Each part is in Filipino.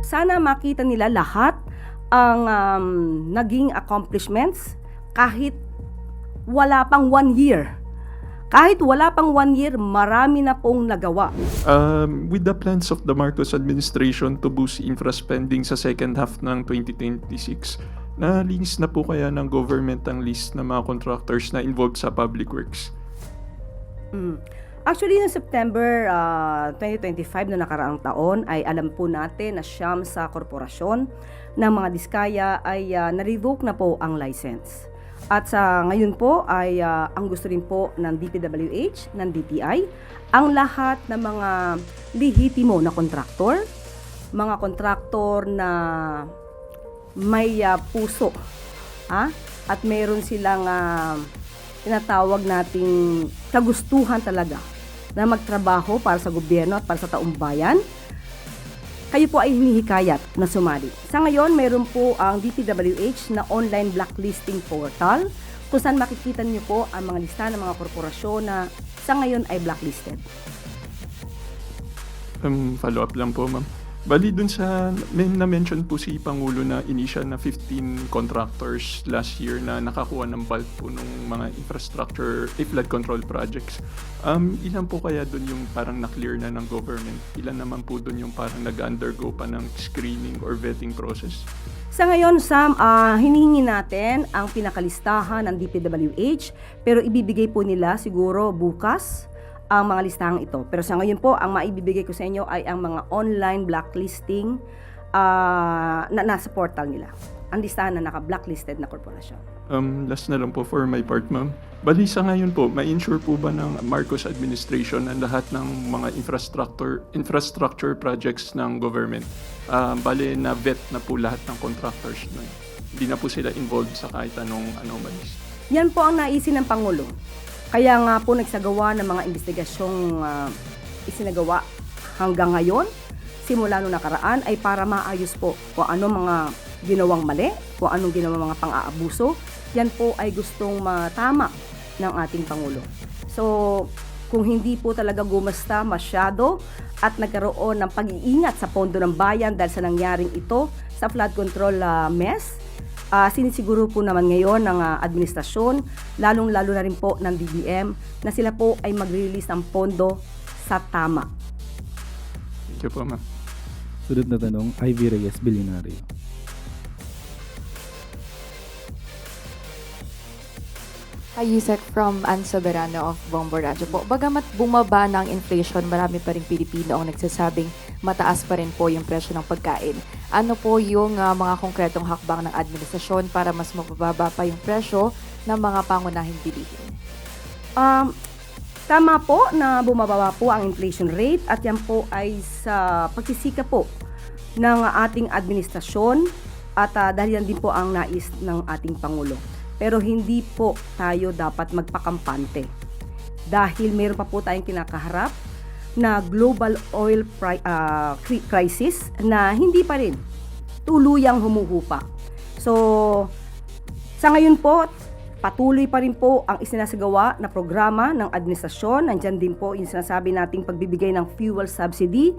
Sana makita nila lahat ang naging accomplishments kahit wala pang 1 year. Kahit wala pang 1 year, marami na pong nagawa. With the plans of the Marcos administration to boost infra spending sa second half ng 2026, nalinis na po kaya ng government ang list ng mga contractors na involved sa public works? Actually, noong September 2025 na nakaraang taon ay alam po natin na siyam sa korporasyon ng mga diskaya ay na-revoke na po ang license. At sa ngayon po ay ang gusto rin po ng DPWH, ng DTI, ang lahat ng mga lehitimo na kontraktor, mga kontraktor na may puso, at mayroon silang tinatawag nating kagustuhan talaga na magtrabaho para sa gobyerno at para sa taong bayan, kayo po ay hinihikayat na sumali. Sa ngayon, mayroon po ang DPWH na online blacklisting portal kung saan makikita niyo po ang mga listahan ng mga korporasyon na sa ngayon ay blacklisted. Follow up lang po, ma'am. Bali dun sa, may na-mention po si Pangulo na initial na 15 contractors last year na nakakuha ng bulk po ng mga infrastructure, flood control projects. Ilan po kaya dun yung parang na-clear na ng government? Ilan naman po dun yung parang nag-undergo pa ng screening or vetting process? Sa ngayon, Sam, hinihingi natin ang pinakalistahan ng DPWH pero ibibigay po nila siguro bukas ang mga listahang ito. Pero sa ngayon po, ang maibibigay ko sa inyo ay ang mga online blacklisting na nasa portal nila. Ang listahan na naka-blacklisted na korporasyon. Last na lang po for my part, ma'am. Bali sa ngayon po, ma-ensure po ba ng Marcos administration ang lahat ng mga infrastructure projects ng government? Bali na vet na po lahat ng contractors nun. Hindi na po sila involved sa kahit anong anomalies. Yan po ang naisin ng Pangulo. Kaya nga po nagsagawa ng mga investigasyong isinagawa hanggang ngayon, simula nung nakaraan, ay para maayos po kung ano mga ginawang mali, kung anong ginawang mga pang-aabuso. Yan po ay gustong matama ng ating Pangulo. So, kung hindi po talaga gumasta masyado at nagkaroon ng pag-iingat sa pondo ng bayan dahil sa nangyaring ito sa flood control mess, sinisiguro po naman ngayon ng administrasyon, lalong-lalo na rin po ng DBM, na sila po ay mag-release ng pondo sa tama. Thank you po, ma'am. Sunod na tanong, Ivy Reyes, Bilyonaryo. Hi, Yusek from Ann Soberano of Bombo Radyo po. Bagamat bumaba na ang inflation, marami pa rin Pilipino ang nagsasabing mataas pa rin po yung presyo ng pagkain. Ano po yung mga konkretong hakbang ng administrasyon para mas mababa pa yung presyo ng mga pangunahing bilihin? Tama po na bumababa po ang inflation rate at yan po ay sa pagsisika po ng ating administrasyon at dahil yan din po ang nais ng ating Pangulo. Pero hindi po tayo dapat magpakampante dahil mayroon pa po tayong kinakaharap na global oil crisis na hindi pa rin tuluyang humuhupa. So, sa ngayon po, patuloy pa rin po ang isinasagawa na programa ng administrasyon. Nandyan din po yung sinasabi nating pagbibigay ng fuel subsidy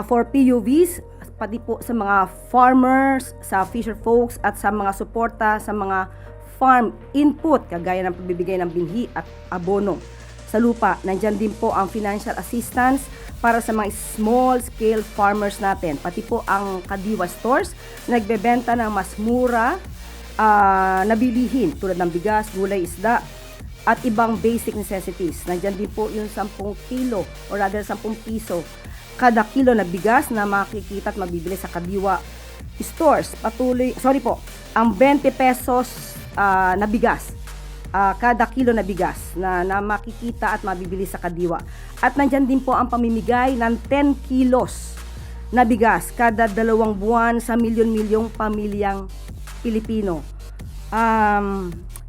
for PUVs, pati po sa mga farmers, sa fisher folks at sa mga suporta sa mga farm input kagaya ng pagbibigay ng binhi at abono sa lupa. Nandyan din po ang financial assistance para sa mga small scale farmers natin, pati po ang Kadiwa stores na nagbebenta ng mas mura na bilihin tulad ng bigas, gulay, isda at ibang basic necessities. Nandyan din po yung 10 kilo or rather 10 piso kada kilo na bigas na makikita at mabibili sa Kadiwa stores. Ang 20 pesos na bigas, kada kilo na bigas na makikita at mabibili sa Kadiwa. At nandyan din po ang pamimigay ng 10 kilos na bigas kada 2 buwan sa milyon-milyong pamilyang Pilipino.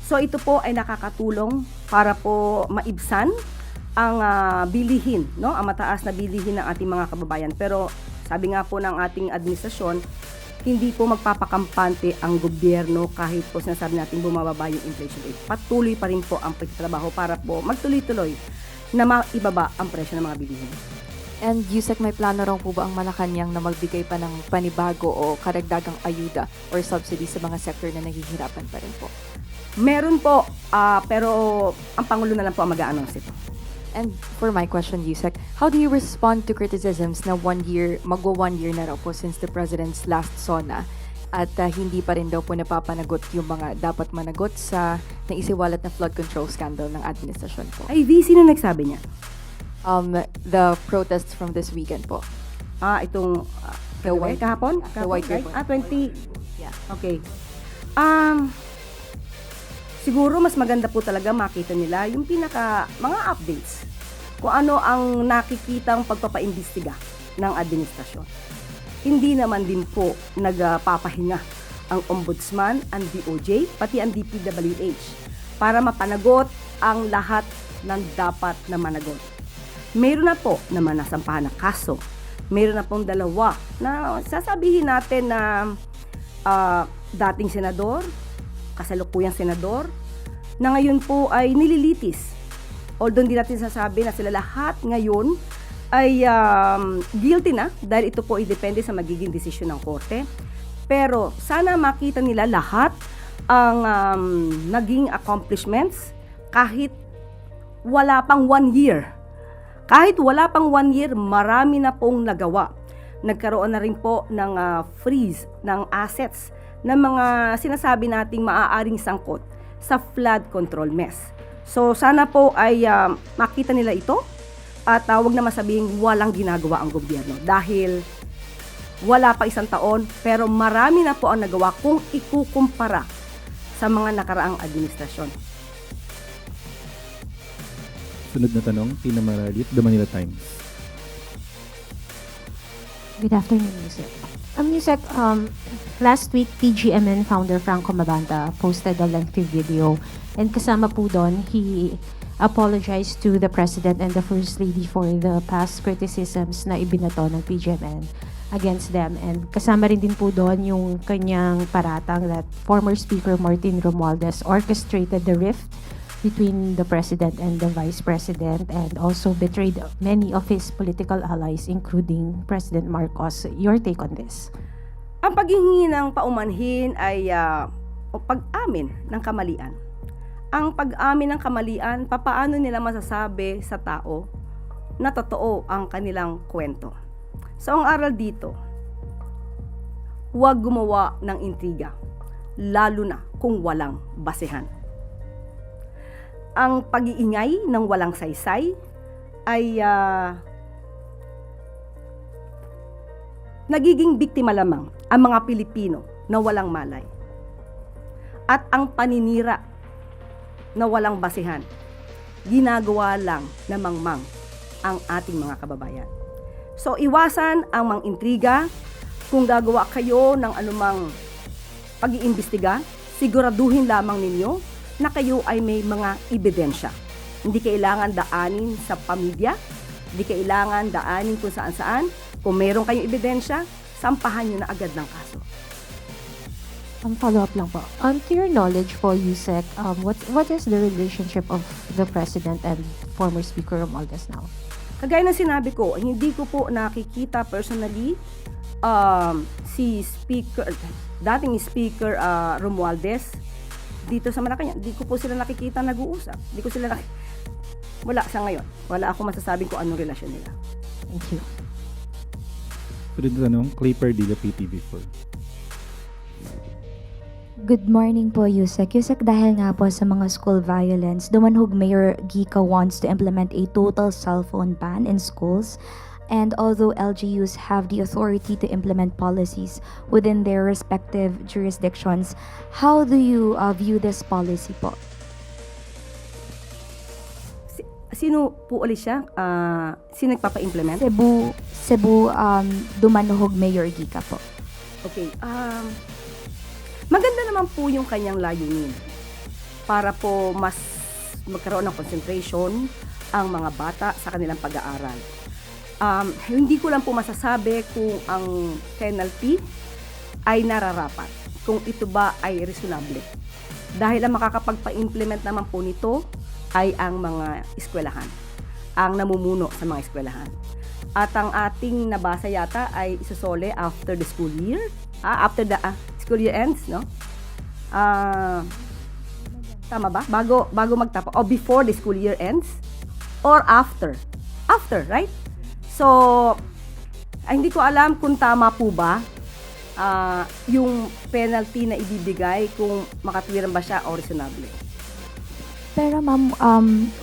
So ito po ay nakakatulong para po maibsan ang bilihin, no? Ang mataas na bilihin ng ating mga kababayan. Pero sabi nga po ng ating administrasyon, hindi po magpapakampante ang gobyerno kahit po sinasabi natin bumababa yung inflation rate. Patuloy pa rin po ang pagtatrabaho para po magtuloy-tuloy na maibaba ang presyo ng mga bilihin. And Yusek, may plano raw po ba ang Malacanang na magbigay pa ng panibago o karagdagang ayuda or subsidy sa mga sector na naghihirapan pa rin po? Meron po, pero ang Pangulo na lang po ang mag-a-announce ito. And for my question, Yusek, how do you respond to criticisms na magwa 1 year na raw po since the President's last SONA at hindi pa rin daw po napapanagot yung mga dapat managot sa naisiwalat na flood control scandal ng administrasyon po? Ivy, sino nagsabi niya? The protests from this weekend po. Itong The white- kahapon? the white right? paper. 20. Yeah. Okay. Siguro mas maganda po talaga makita nila yung mga updates kung ano ang nakikitang pagpapaimbestiga ng administrasyon. Hindi naman din po nagpapahinga ang Ombudsman, ang DOJ, pati ang DPWH para mapanagot ang lahat ng dapat na managot. Meron na po naman nasampahan na kaso. Meron na pong 2 na sasabihin natin na dating senador, kasalukuyang senador, na ngayon po ay nililitis. Although hindi natin sasabi na sila lahat ngayon ay guilty na dahil ito po ay depende sa magiging desisyon ng korte. Pero sana makita nila lahat ang naging accomplishments kahit wala pang 1 year. Kahit wala pang 1 year, marami na pong nagawa. Nagkaroon na rin po ng freeze ng assets ng mga sinasabi nating maaaring sangkot sa flood control mess. So sana po ay makita nila ito at wag na masabing walang ginagawa ang gobyerno dahil wala pa 1 taon pero marami na po ang nagawa kung ikukumpara sa mga nakaraang administrasyon. Sunod na tanong, Tina Maralit, The Manila Times. Good afternoon, Yusek. Yusek, last week, PGMN founder Franco Mabanta posted a lengthy video and kasama po doon, he apologized to the President and the First Lady for the past criticisms na ibinato ng PGMN against them. And kasama rin din po doon yung kanyang paratang that former Speaker Martin Romualdez orchestrated the rift between the President and the Vice President and also betrayed many of his political allies including President Marcos. Your take on this? Ang paghihingi ng paumanhin ay pag-amin ng kamalian. Ang pag-amin ng kamalian, papaano nila masasabi sa tao na totoo ang kanilang kwento. So ang aral dito, huwag gumawa ng intriga, lalo na kung walang basehan. Ang pag-iingay ng walang saysay ay nagiging biktima lamang ang mga Pilipino na walang malay. At ang paninira na walang basehan, ginagawa lang na mangmang ang ating mga kababayan. So iwasan ang mang-intriga. Kung gagawa kayo ng anumang pag-iimbestiga, siguraduhin lamang ninyo na kayo ay may mga ebidensya. Hindi kailangan daanin sa pamilya, hindi kailangan daanin kung saan-saan. Kung meron kayong ebidensya, sampahan nyo na agad ng kaso. Follow-up lang po. To your knowledge po, Yusek, what is the relationship of the President and former Speaker Romualdez now? Kagaya ng sinabi ko, hindi ko po nakikita personally si dating Speaker Romualdez dito sa Malacanang. Hindi ko po sila nakikita nag-uusap. Hindi ko sila wala sa ngayon. Wala akong masasabing kung anong relasyon nila. Thank you. Sunod na tanong, Clay Pardilla, PTV4. Good morning po, Yusek. Yusek, dahil nga po sa mga school violence, Dumanhog Mayor Gica wants to implement a total cell phone ban in schools. And although LGUs have the authority to implement policies within their respective jurisdictions, how do you view this policy po? Sino po ulit siya? Sino nagpapa-implement? Cebu Dumanhog Mayor Gica po. Okay. Maganda naman po yung kanyang layunin para po mas magkaroon ng concentration ang mga bata sa kanilang pag-aaral. Hindi ko lang po masasabi kung ang penalty ay nararapat, kung ito ba ay reasonable. Dahil ang makakapagpa-implement naman po nito ay ang mga eskwelahan, ang namumuno sa mga eskwelahan. At ang ating nabasa yata ay isusole after the school year. After the school year ends, no? Tama ba? Bago magtapos. O before the school year ends? Or after? After, right? So, hindi ko alam kung tama po ba yung penalty na ibibigay kung makatwiran ba siya o reasonable. Pero ma'am,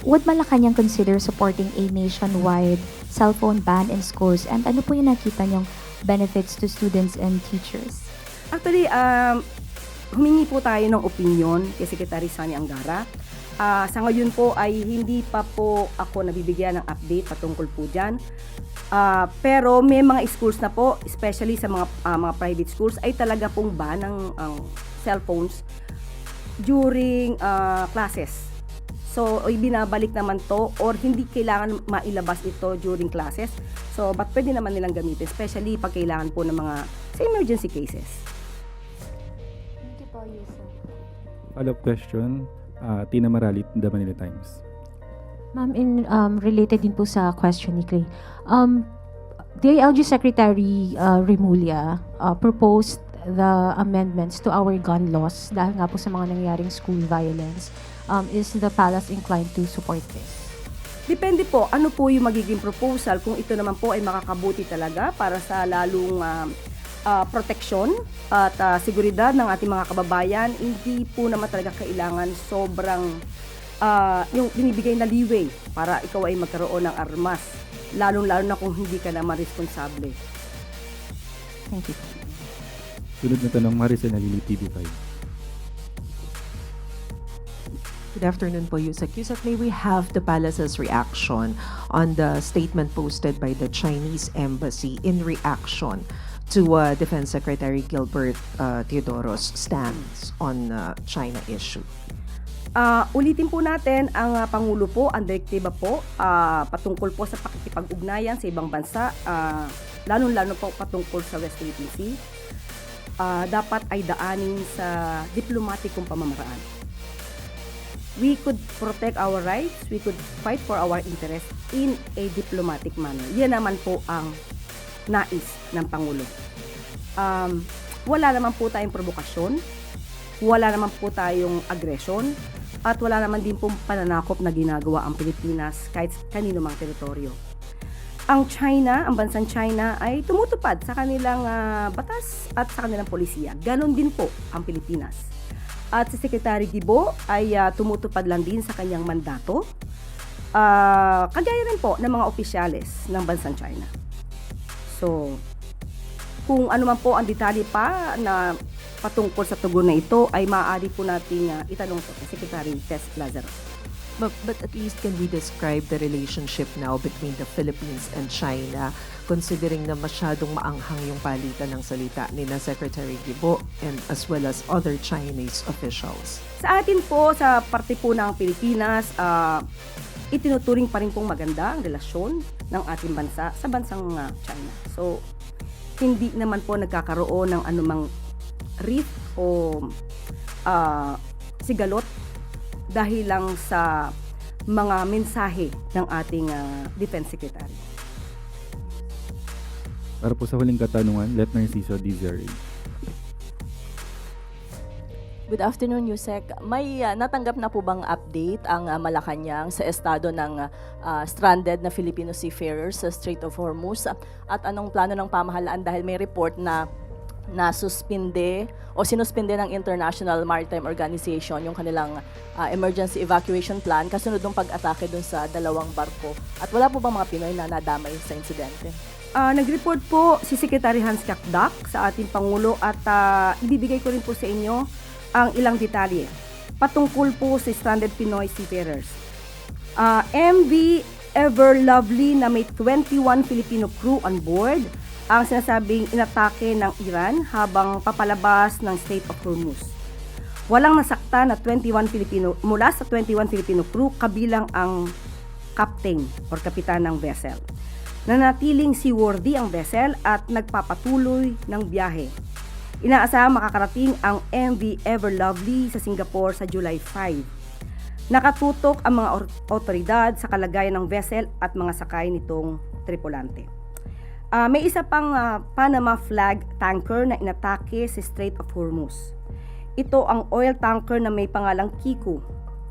would Malacanang consider supporting a nationwide cellphone ban in schools? And ano po yung nakita niyong benefits to students and teachers? Actually, humingi po tayo ng opinion kay Secretary Sani Angara. Sa ngayon po ay hindi pa po ako nabibigyan ng update patungkol po dyan. Pero may mga schools na po, especially sa mga private schools, ay talaga pong ban ng cellphones during classes. So, ibinabalik naman to or hindi kailangan mailabas ito during classes. So, but pwede naman nilang gamitin, especially pag kailangan po ng mga sa emergency cases. Thank you po, Yusek. Follow-up question, Tina Maralit, The Manila Times. Ma'am, related din po sa question ni Clay. The LG Secretary Remulla proposed the amendments to our gun laws dahil nga po sa mga nangyaring school violence. Is the palace inclined to support this? Depende po, ano po yung magiging proposal kung ito naman po ay makakabuti talaga para sa lalong proteksyon at seguridad ng ating mga kababayan. Hindi po naman talaga kailangan sobrang yung binibigay na leeway para ikaw ay magkaroon ng armas, lalong-lalo na kung hindi ka naman responsable. Thank you. Sunod na tanong, Maricel Nalili, TV5. Good afternoon po, Yusek. Yusek, may we have the palace's reaction on the statement posted by the Chinese embassy in reaction to Defense Secretary Gilbert Teodoro's stance on China issue? Ulitin po natin, ang Pangulo po, ang direktiba po, patungkol po sa pakikipag-ugnayan sa ibang bansa, lalong-lalo po patungkol sa West Philippine Sea, dapat ay daanin sa diplomatikong pamamaraan. We could protect our rights, we could fight for our interests in a diplomatic manner. Yan naman po ang nais ng Pangulo. Wala naman po tayong provokasyon, wala naman po tayong aggression, at wala naman din pong pananakop na ginagawa ang Pilipinas kahit kanino mang teritoryo. Ang China, ang bansang China ay tumutupad sa kanilang batas at sa kanilang polisiya. Ganon din po ang Pilipinas. At si Secretary Gibo ay tumutupad lang din sa kanyang mandato, kagaya rin po ng mga opisyales ng bansang China. So, kung ano man po ang detalye pa na patungkol sa tugon na ito, ay maaari po natin itanong po kay Secretary Tess Lazaro. But at least can we describe the relationship now between the Philippines and China, considering na masyadong maanghang yung palitan ng salita ni na Secretary Gibo and as well as other Chinese officials? Sa atin po, sa parte po ng Pilipinas, itinuturing pa rin pong maganda ang relasyon ng ating bansa sa bansang China. So, hindi naman po nagkakaroon ng anumang rift o sigalot dahil lang sa mga mensahe ng ating Defense Secretary. Para po sa huling katanungan, Let Narciso, DZRH. Good afternoon, Yusek. May natanggap na po bang update ang Malacanang sa estado ng stranded na Filipino seafarers sa Strait of Hormuz? At anong plano ng pamahalaan dahil may report na nasuspinde o sinuspinde ng International Maritime Organization yung kanilang emergency evacuation plan kasunod ng pag-atake dun sa dalawang barko. At wala po bang mga Pinoy na nadamay sa insidente? Nag-report po si Secretary Hans Kakdak sa ating Pangulo at ibibigay ko rin po sa inyo ang ilang detalye patungkol po sa stranded Pinoy seafarers. MV Ever Lovely na may 21 Filipino crew on board ang sinasabing inatake ng Iran habang papalabas ng Strait of Hormuz. Walang nasakta na 21 Filipino mula sa 21 Filipino crew kabilang ang captain or kapitan ng vessel. Nanatiling seaworthy ang vessel at nagpapatuloy ng biyahe. Inaasahang makakarating ang MV Ever Lovely sa Singapore sa July 5. Nakatutok ang mga otoridad sa kalagayan ng vessel at mga sakay nitong tripulante. May isa pang Panama flag tanker na inatake sa Strait of Hormuz. Ito ang oil tanker na may pangalang Kiko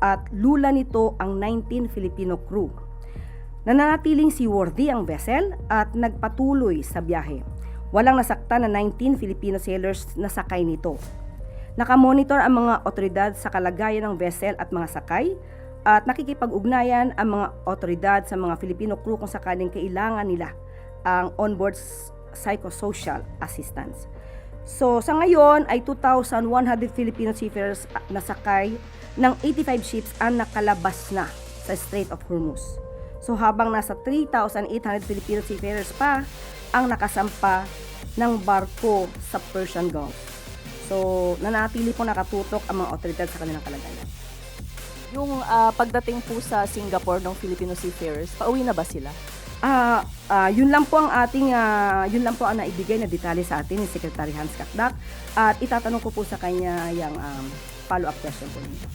at lula nito ang 19 Filipino crew. Nananatiling seaworthy ang vessel at nagpatuloy sa biyahe. Walang nasaktan na 19 Filipino sailors na sakay nito. Nakamonitor ang mga otoridad sa kalagayan ng vessel at mga sakay at nakikipag-ugnayan ang mga otoridad sa mga Filipino crew kung sakaling kailangan nila ang onboard psychosocial assistance. So sa ngayon ay 2,100 Filipino seafarers na sakay ng 85 ships ang nakalabas na sa Strait of Hormuz. So habang nasa 3,800 Filipino seafarers pa ang nakasampa ng barko sa Persian Gulf. So nanatili po nakatutok ang mga otoridad sa kanilang kalagayan. Yung pagdating po sa Singapore ng Filipino seafarers, pauwi na ba sila? Yun lang po ang naibigay na detalye sa atin ni Secretary Hans Kakdak at itatanong ko po sa kanya yung follow-up question po ninyo.